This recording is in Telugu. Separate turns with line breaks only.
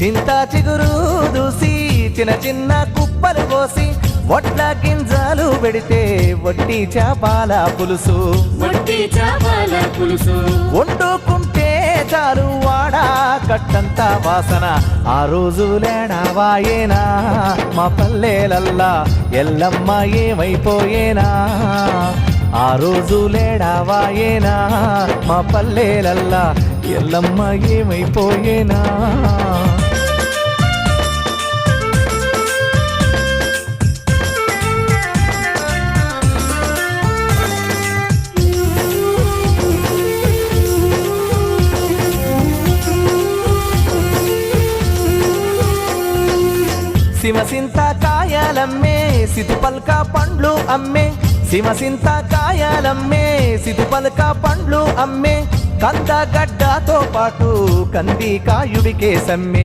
చింతా చిగురు దూసి చిన్న చిన్న కుప్పలు పోసి వడ్ల గింజలు పెడితే వట్టి చేపల పులుసు వండుకుంటే చాలు వాడా కట్టంత వాసన ఆ రోజు లేడావాయేనా మా పల్లెలల్లా ఎల్లమ్మ ఏమైపోయేనా ఆ రోజు లేడావాయేనా మా పల్లెలల్లా ఎల్లమ్మ ఏమైపోయేనా సిమసింత కాయలమ్మే సితుపల్క పండ్లు అమ్మే సిమసింత కాయలమ్మే సితుపల్క పండ్లు అమ్మే కందగడ్డతో పాటు కంది కాయుడికే సమ్మె